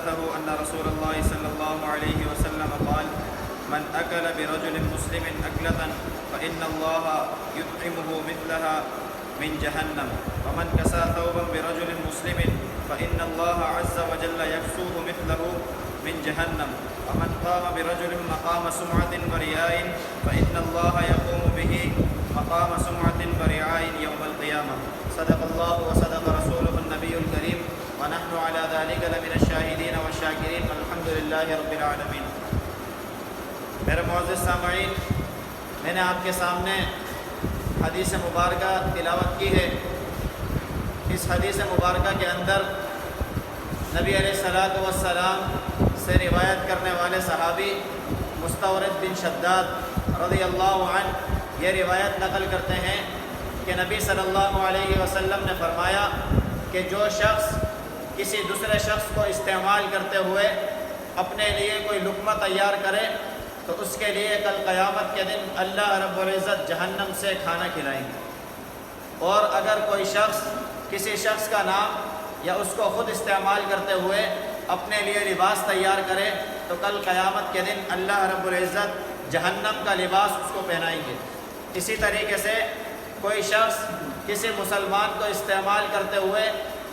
حدثه أن رسول الله صلى الله عليه وسلم قال من أكل برجل مسلم أكلة فإن الله يطعمه مثلها من جهنم ومن كسى ثوبا برجل مسلم فإن الله عز وجل يكسوه مثله من جهنم ومن قام برجل مقام سمعة ورياء فإن الله يقوم به مقام سمعة ورياء يوم القيامة صدق الله وصدق رسوله النبي الكريم ونحن على ذلك لمن الشاهدين والشاكرين والحمد لله رب العالمين۔ میرے معزز سامعین، میں نے آپ کے سامنے حدیث مبارکہ تلاوت کی ہے۔ اس حدیث مبارکہ کے اندر نبی علیہ الصلوۃ والسلام سے روایت کرنے والے صحابی مستورد بن شداد رضی اللہ عنہ یہ روایت نقل کرتے ہیں کہ نبی صلی اللہ علیہ وسلم نے فرمایا کہ جو شخص کسی دوسرے شخص کو استعمال کرتے ہوئے اپنے لیے کوئی لقمہ تیار کرے تو اس کے لیے کل قیامت کے دن اللہ رب العزت جہنم سے کھانا کھلائیں گے۔ اور اگر کوئی شخص کسی شخص کا نام یا اس کو خود استعمال کرتے ہوئے اپنے لیے لباس تیار کرے تو کل قیامت کے دن اللہ رب العزت جہنم کا لباس اس کو پہنائیں گے۔ اسی طریقے سے کوئی شخص کسی مسلمان کو استعمال کرتے ہوئے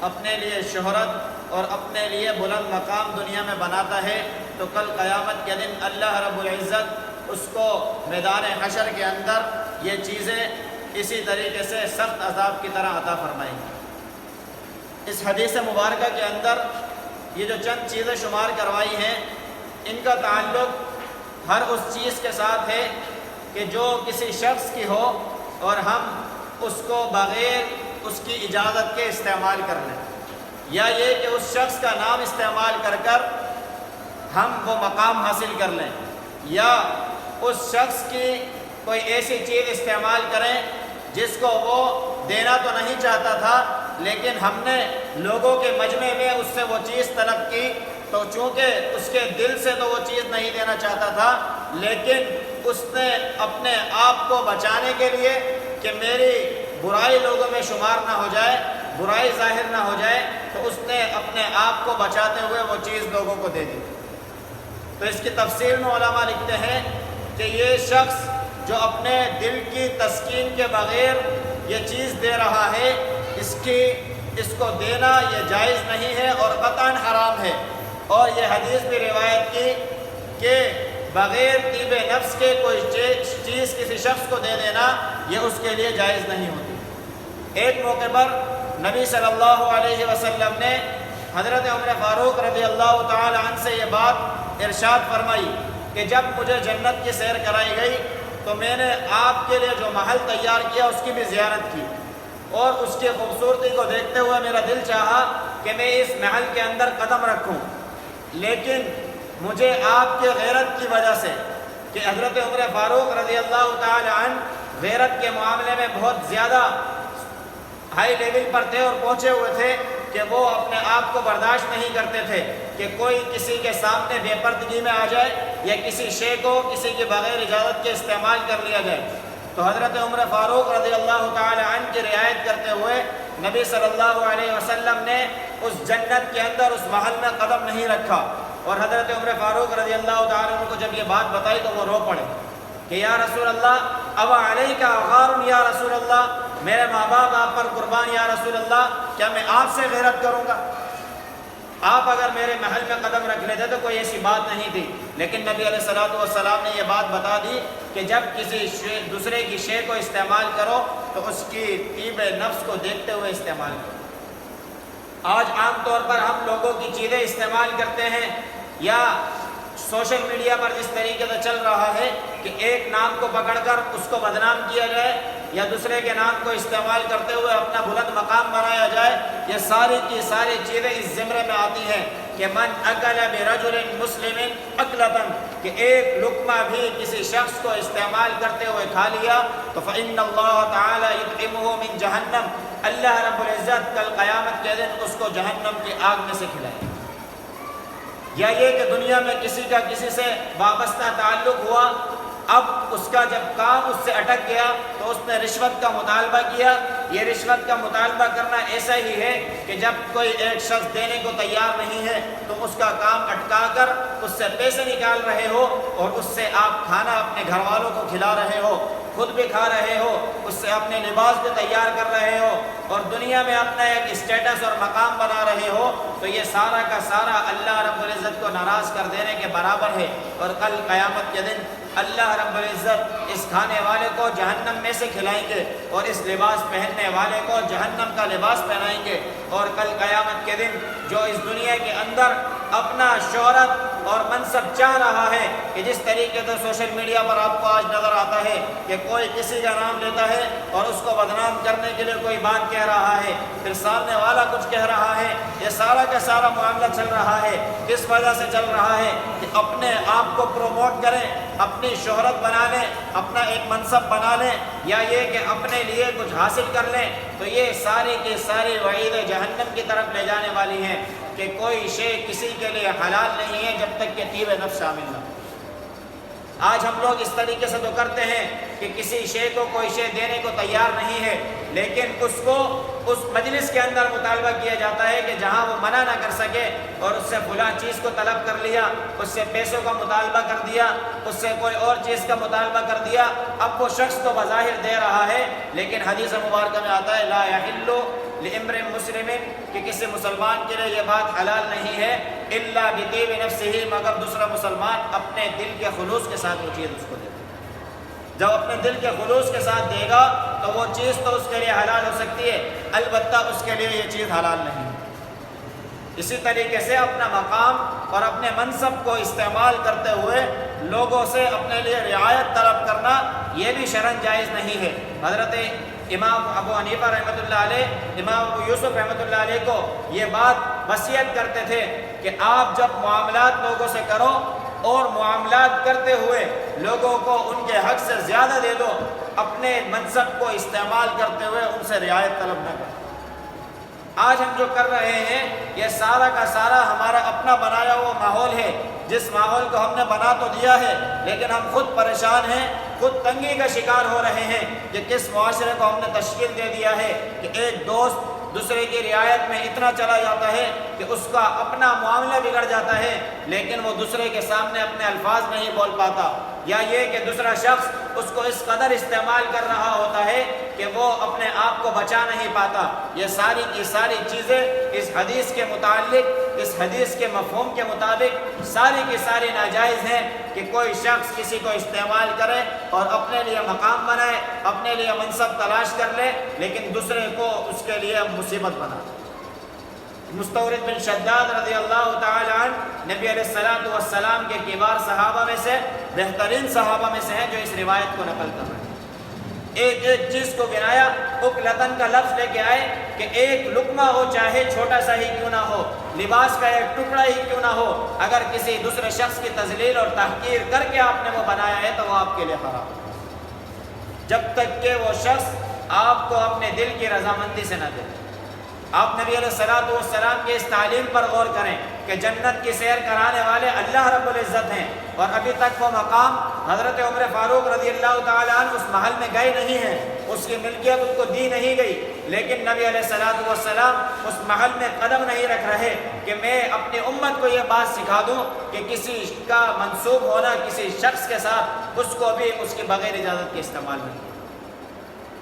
اپنے لیے شہرت اور اپنے لیے بلند مقام دنیا میں بناتا ہے تو کل قیامت کے دن اللہ رب العزت اس کو میدان حشر کے اندر یہ چیزیں اسی طریقے سے سخت عذاب کی طرح عطا فرمائیں گے۔ اس حدیث مبارکہ کے اندر یہ جو چند چیزیں شمار کروائی ہیں ان کا تعلق ہر اس چیز کے ساتھ ہے کہ جو کسی شخص کی ہو اور ہم اس کو بغیر اس کی اجازت کے استعمال کر لیں، یا یہ کہ اس شخص کا نام استعمال کر کر ہم وہ مقام حاصل کر لیں، یا اس شخص کی کوئی ایسی چیز استعمال کریں جس کو وہ دینا تو نہیں چاہتا تھا لیکن ہم نے لوگوں کے مجمع میں اس سے وہ چیز طلب کی تو چونکہ اس کے دل سے تو وہ چیز نہیں دینا چاہتا تھا لیکن اس نے اپنے آپ کو بچانے کے لیے کہ میری برائی لوگوں میں شمار نہ ہو جائے، برائی ظاہر نہ ہو جائے، تو اس نے اپنے آپ کو بچاتے ہوئے وہ چیز لوگوں کو دے دی۔ تو اس کی تفسیر میں علماء لکھتے ہیں کہ یہ شخص جو اپنے دل کی تسکین کے بغیر یہ چیز دے رہا ہے اس کو دینا یہ جائز نہیں ہے اور قطعاً حرام ہے۔ اور یہ حدیث بھی روایت کی کہ بغیر طیب نفس کے کوئی چیز کسی شخص کو دے دینا یہ اس کے لیے جائز نہیں ہوتی۔ ایک موقع پر نبی صلی اللہ علیہ وسلم نے حضرت عمر فاروق رضی اللہ تعالی عنہ سے یہ بات ارشاد فرمائی کہ جب مجھے جنت کی سیر کرائی گئی تو میں نے آپ کے لیے جو محل تیار کیا اس کی بھی زیارت کی اور اس کی خوبصورتی کو دیکھتے ہوئے میرا دل چاہا کہ میں اس محل کے اندر قدم رکھوں، لیکن مجھے آپ کے غیرت کی وجہ سے کہ حضرت عمر فاروق رضی اللہ تعالی عنہ غیرت کے معاملے میں بہت زیادہ ہائی لیول پر تھے اور پہنچے ہوئے تھے کہ وہ اپنے آپ کو برداشت نہیں کرتے تھے کہ کوئی کسی کے سامنے بے پردگی میں آ جائے یا کسی شے کو کسی کے بغیر اجازت کے استعمال کر لیا جائے۔ تو حضرت عمر فاروق رضی اللہ تعالی عنہ کی رعایت کرتے ہوئے نبی صلی اللہ علیہ وسلم نے اس جنت کے اندر اس محل میں قدم نہیں رکھا، اور حضرت عمر فاروق رضی اللہ تعالی عنہ کو جب یہ بات بتائی تو وہ رو پڑے کہ یا رسول اللہ اب علیک غار یا رسول اللہ، میرے ماں باپ آپ پر قربان یا رسول اللہ، کیا میں آپ سے غیرت کروں گا؟ آپ اگر میرے محل میں قدم رکھ لیتے تو کوئی ایسی بات نہیں تھی، لیکن نبی علیہ الصلوۃ والسلام نے یہ بات بتا دی کہ جب کسی دوسرے کی شے کو استعمال کرو تو اس کی طیب نفس کو دیکھتے ہوئے استعمال کرو۔ آج عام طور پر ہم لوگوں کی چیزیں استعمال کرتے ہیں یا سوشل میڈیا پر جس طریقے سے چل رہا ہے کہ ایک نام کو پکڑ کر اس کو بدنام کیا جائے یا دوسرے کے نام کو استعمال کرتے ہوئے اپنا بلند مقام بنایا جائے، یہ ساری کی ساری چیزیں اس زمرے میں آتی ہیں کہ من اکل برجل مسلم اکلۃ، کہ ایک لقمہ بھی کسی شخص کو استعمال کرتے ہوئے کھا لیا تو فإن اللہ تعالی یطعمہ من جہنم، اللہ رب العزت کل قیامت کے دن اس کو جہنم کی آگ میں سے کھلائے۔ یا یہ کہ دنیا میں کسی کا کسی سے وابستہ تعلق ہوا اب اس کا جب کام اس سے اٹک گیا تو اس نے رشوت کا مطالبہ کیا۔ یہ رشوت کا مطالبہ کرنا ایسا ہی ہے کہ جب کوئی ایک شخص دینے کو تیار نہیں ہے تو اس کا کام اٹکا کر اس سے پیسے نکال رہے ہو اور اس سے آپ کھانا اپنے گھر والوں کو کھلا رہے ہو، خود بھی کھا رہے ہو، اس سے اپنے لباس بھی تیار کر رہے ہو اور دنیا میں اپنا ایک اسٹیٹس اور مقام بنا رہے ہو، تو یہ سارا کا سارا اللہ رب العزت کو ناراض کر دینے کے برابر ہے۔ اور کل قیامت کے دن اللہ رب العزت اس کھانے والے کو جہنم میں سے کھلائیں گے اور اس لباس پہننے والے کو جہنم کا لباس پہنائیں گے۔ اور کل قیامت کے دن جو اس دنیا کے اندر اپنا شہرت اور منصب چاہ رہا ہے کہ جس طریقے سے سوشل میڈیا پر آپ کو آج نظر آتا ہے کہ کوئی کسی کا نام لیتا ہے اور اس کو بدنام کرنے کے لیے کوئی بات کہہ رہا ہے، پھر سامنے والا کچھ کہہ رہا ہے، یہ سارا کا سارا معاملہ چل رہا ہے کس وجہ سے چل رہا ہے کہ اپنے آپ کو پروموٹ کریں، اپنی شہرت بنا لیں، اپنا ایک منصب بنا لیں، یا یہ کہ اپنے لیے کچھ حاصل کر لیں۔ تو یہ ساری کی ساری وعید جہنم کی طرف لے جانے والی ہیں کہ کوئی شے کسی کے لیے حلال نہیں ہے جب تک کہ طیب نفس شامل نہ ہو۔ آج ہم لوگ اس طریقے سے تو کرتے ہیں کہ کسی شے کو کوئی شے دینے کو تیار نہیں ہے، لیکن اس کو اس مجلس کے اندر مطالبہ کیا جاتا ہے کہ جہاں وہ منع نہ کر سکے اور اس سے فلاں چیز کو طلب کر لیا، اس سے پیسوں کا مطالبہ کر دیا، اس سے کوئی اور چیز کا مطالبہ کر دیا۔ اب وہ شخص تو بظاہر دے رہا ہے، لیکن حدیث مبارکہ میں آتا ہے لا یحل لامرئ مسلم کہ کسی مسلمان کے لیے یہ بات حلال نہیں ہے الا بطیب نفسہ، مگر دوسرا مسلمان اپنے دل کے خلوص کے ساتھ وہ چیز اس کو دے۔ جب اپنے دل کے خلوص کے ساتھ دے گا تو وہ چیز تو اس کے لیے حلال ہو سکتی ہے، البتہ اس کے لیے یہ چیز حلال نہیں۔ اسی طریقے سے اپنا مقام اور اپنے منصب کو استعمال کرتے ہوئے لوگوں سے اپنے لیے رعایت طلب کرنا یہ بھی شرعاً جائز نہیں ہے۔ حضرت امام ابو حنیفہ رحمۃ اللہ علیہ، امام ابو یوسف رحمۃ اللہ علیہ کو یہ بات وصیت کرتے تھے کہ آپ جب معاملات لوگوں سے کرو اور معاملات کرتے ہوئے لوگوں کو ان کے حق سے زیادہ دے دو، اپنے منصب کو استعمال کرتے ہوئے ان سے رعایت طلب نہ کرو۔ آج ہم جو کر رہے ہیں یہ سارا کا سارا ہمارا اپنا بنایا ہوا ماحول ہے، جس ماحول کو ہم نے بنا تو دیا ہے لیکن ہم خود پریشان ہیں، خود تنگی کا شکار ہو رہے ہیں کہ کس معاشرے کو ہم نے تشکیل دے دیا ہے کہ ایک دوست دوسرے کی رعایت میں اتنا چلا جاتا ہے کہ اس کا اپنا معاملہ بگڑ جاتا ہے لیکن وہ دوسرے کے سامنے اپنے الفاظ نہیں بول پاتا، یا یہ کہ دوسرا شخص اس کو اس قدر استعمال کر رہا ہوتا ہے کہ وہ اپنے آپ کو بچا نہیں پاتا۔ یہ ساری کی ساری چیزیں اس حدیث کے متعلق، اس حدیث کے مفہوم کے مطابق ساری کی ساری ناجائز ہیں کہ کوئی شخص کسی کو استعمال کرے اور اپنے لیے مقام بنائے، اپنے لیے منصب تلاش کر لے، لیکن دوسرے کو اس کے لیے مصیبت بنا۔ مستورد بن شداد رضی اللہ تعالی عنہ نبی علیہ السلام کے کبار صحابہ میں سے، بہترین صحابہ میں سے ہیں جو اس روایت کو نقل کر رہے ہیں۔ ایک ایک چیز کو گنایا، اکلتن کا لفظ لے کے آئے کہ ایک لقمہ ہو چاہے چھوٹا سا ہی کیوں نہ ہو، لباس کا ایک ٹکڑا ہی کیوں نہ ہو، اگر کسی دوسرے شخص کی تذلیل اور تحقیر کر کے آپ نے وہ بنایا ہے تو وہ آپ کے لیے حرام ہے، جب تک کہ وہ شخص آپ کو اپنے دل کی رضامندی سے نہ دے۔ آپ نبی علیہ السلام کی اس تعلیم پر غور کریں کہ جنت کی سیر کرانے والے اللہ رب العزت ہیں، اور ابھی تک وہ مقام حضرت عمر فاروق رضی اللہ تعالیٰ عنہ اس محل میں گئے نہیں ہیں، اس کی ملکیت ان کو دی نہیں گئی، لیکن نبی علیہ السلام اس محل میں قدم نہیں رکھ رہے کہ میں اپنی امت کو یہ بات سکھا دوں کہ کسی کا منسوب ہونا کسی شخص کے ساتھ اس کو بھی اس کے بغیر اجازت کے استعمال نہیں۔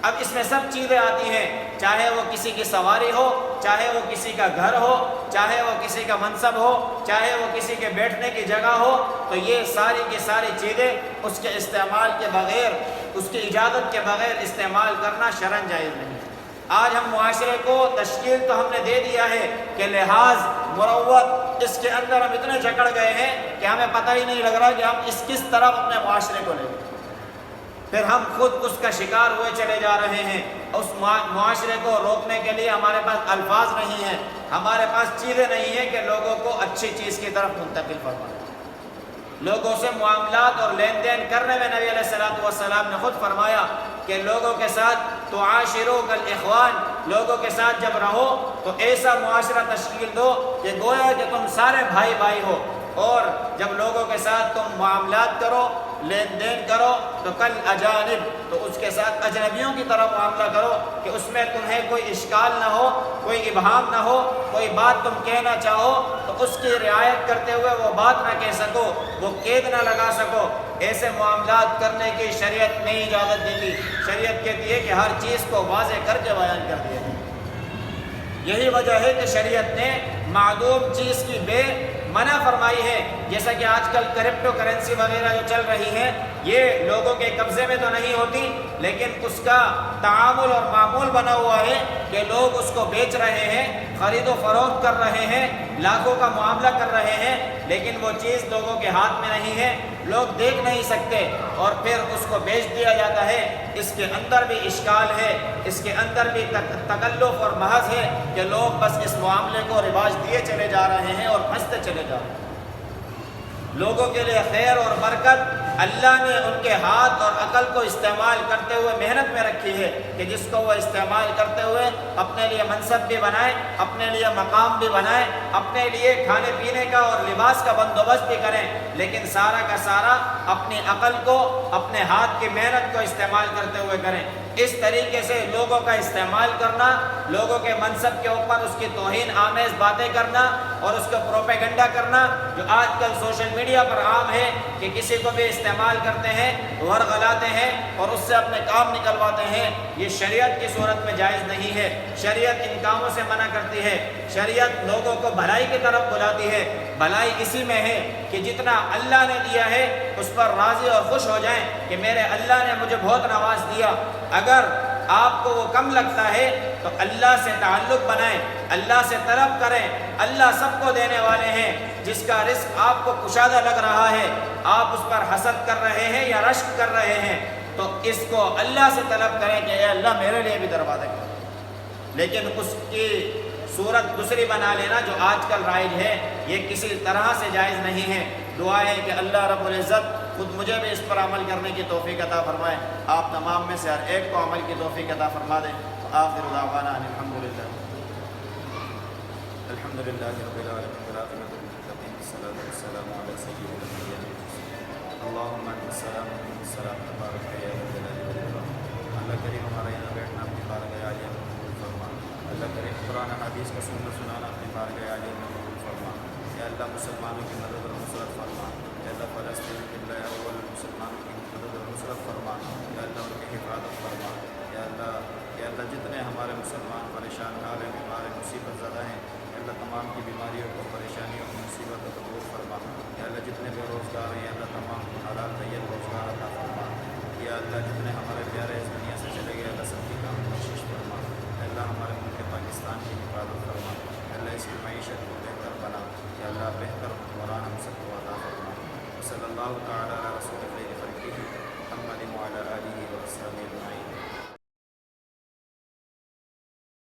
اب اس میں سب چیزیں آتی ہیں، چاہے وہ کسی کی سواری ہو، چاہے وہ کسی کا گھر ہو، چاہے وہ کسی کا منصب ہو، چاہے وہ کسی کے بیٹھنے کی جگہ ہو، تو یہ ساری کی ساری چیزیں اس کے استعمال کے بغیر، اس کی اجازت کے بغیر استعمال کرنا شرعاً جائز نہیں۔ آج ہم معاشرے کو تشکیل تو ہم نے دے دیا ہے کہ لحاظ مروت اس کے اندر ہم اتنے جکڑ گئے ہیں کہ ہمیں پتہ ہی نہیں لگ رہا کہ ہم کس طرف اپنے معاشرے کو لے گئے، پھر ہم خود اس کا شکار ہوئے چلے جا رہے ہیں۔ اس معاشرے کو روکنے کے لیے ہمارے پاس الفاظ نہیں ہیں، ہمارے پاس چیزیں نہیں ہیں کہ لوگوں کو اچھی چیز کی طرف منتقل فرمائیں۔ لوگوں سے معاملات اور لین دین کرنے میں نبی علیہ السلام نے خود فرمایا کہ لوگوں کے ساتھ تعاشروا کالاخوان، لوگوں کے ساتھ جب رہو تو ایسا معاشرہ تشکیل دو کہ گویا کہ تم سارے بھائی بھائی ہو، اور جب لوگوں کے ساتھ تم معاملات کرو، لین دین کرو تو کل اجانب، تو اس کے ساتھ اجنبیوں کی طرح معاملہ کرو کہ اس میں تمہیں کوئی اشکال نہ ہو، کوئی ابہام نہ ہو، کوئی بات تم کہنا چاہو تو اس کی رعایت کرتے ہوئے وہ بات نہ کہہ سکو، وہ قید نہ لگا سکو، ایسے معاملات کرنے کی شریعت نہیں اجازت دیتی۔ شریعت کہتی ہے کہ ہر چیز کو واضح کر کے بیان کر دیا جائے۔ یہی وجہ ہے کہ شریعت نے معدوم چیز کی بے منع فرمائی ہے، جیسا کہ آج کل کرپٹو کرنسی وغیرہ جو چل رہی ہے، یہ لوگوں کے قبضے میں تو نہیں ہوتی، لیکن اس کا تعامل اور معمول بنا ہوا ہے کہ لوگ اس کو بیچ رہے ہیں، خرید و فروخت کر رہے ہیں، لاکھوں کا معاملہ کر رہے ہیں، لیکن وہ چیز لوگوں کے ہاتھ میں نہیں ہے، لوگ دیکھ نہیں سکتے اور پھر اس کو بیچ دیا جاتا ہے۔ اس کے اندر بھی اشکال ہے، اس کے اندر بھی تکلف اور محض ہے کہ لوگ بس اس معاملے کو رواج دیے چلے جا رہے ہیں اور پھنستے چلے جا رہے ہیں۔ لوگوں کے لیے خیر اور برکت اللہ نے ان کے ہاتھ اور عقل کو استعمال کرتے ہوئے محنت میں رکھی ہے کہ جس کو وہ استعمال کرتے ہوئے اپنے لیے منصب بھی بنائیں، اپنے لیے مقام بھی بنائیں، اپنے لیے کھانے پینے کا اور لباس کا بندوبست بھی کریں، لیکن سارا کا سارا اپنی عقل کو، اپنے ہاتھ کی محنت کو استعمال کرتے ہوئے کریں۔ اس طریقے سے لوگوں کا استعمال کرنا، لوگوں کے منصب کے اوپر اس کی توہین آمیز باتیں کرنا اور اس کا پروپیگنڈا کرنا، جو آج کل سوشل میڈیا پر عام ہے کہ کسی کو بھی استعمال کرتے ہیں، ورغلاتے ہیں اور اس سے اپنے کام نکلواتے ہیں، یہ شریعت کی صورت میں جائز نہیں ہے۔ شریعت ان کاموں سے منع کرتی ہے۔ شریعت لوگوں کو بھلائی کی طرف بلاتی ہے۔ بھلائی اسی میں ہے کہ جتنا اللہ نے دیا ہے اس پر راضی اور خوش ہو جائیں کہ میرے اللہ نے مجھے بہت نواز دیا۔ اگر آپ کو وہ کم لگتا ہے تو اللہ سے تعلق بنائیں، اللہ سے طلب کریں، اللہ سب کو دینے والے ہیں۔ جس کا رزق آپ کو کشادہ لگ رہا ہے، آپ اس پر حسد کر رہے ہیں یا رشک کر رہے ہیں، تو اس کو اللہ سے طلب کریں کہ اے اللہ میرے لیے بھی دروازہ کر۔ لیکن اس کی صورت دوسری بنا لینا جو آج کل رائج ہے، یہ کسی طرح سے جائز نہیں ہے۔ دعا ہے کہ اللہ رب العزت خود مجھے بھی اس پر عمل کرنے کی توفیق عطا فرمائے، آپ تمام میں سے ہر ایک کو عمل کی توفیق عطا فرما دیں۔ آخر دعوانا ان الحمدللہ رب العالمین والعاقبۃ للمتقین والصلاۃ والسلام علی سید الانبیاء والمرسلین اللہم انت السلام و منک السلام تبارک یا ذا الجلال والاکرام۔ اللہ کریم ہمارے یہاں بیٹھنا اپنی بارگاہ عالیہ میں قبول فرما۔ اللہ کریم قرآن حدیث کا سننا اپنی بارگاہ عالیہ میں قبول فرما۔ یا اللہ مسلمانوں کی مدد اور نصرت فرما۔ یا اللہ فلسطین قبلہ اول مسلمانوں کی مدد اور نصرت فرما۔ یا اللہ ان کی حفاظت فرما۔ یا اللہ جتنے ہمارے مسلمان پریشان حال ہیں، بیمار ہیں، مصیبت زدہ ہیں، یا اللہ تمام کی بیماریوں کو، پریشانیوں کو، مصیبت کو دور فرما۔ یا اللہ جتنے بے روزگار ہیں، یا اللہ تمام کو حلال طیب روزگار عطا فرما۔ یا اللہ جتنے ہمارے پیارے اس دنیا سے چلے گئے، اللہ سب کی کام بخشش فرما۔ یا اللہ ہمارے ملک پاکستان کی حفاظت فرما۔ یا اللہ اس کی معیشت کو بہتر بنا۔ یا اللہ بہتر حکمران ہم سب کو عطا فرما۔ صلی اللہ تعالیٰ علی رسول خیر خلقہ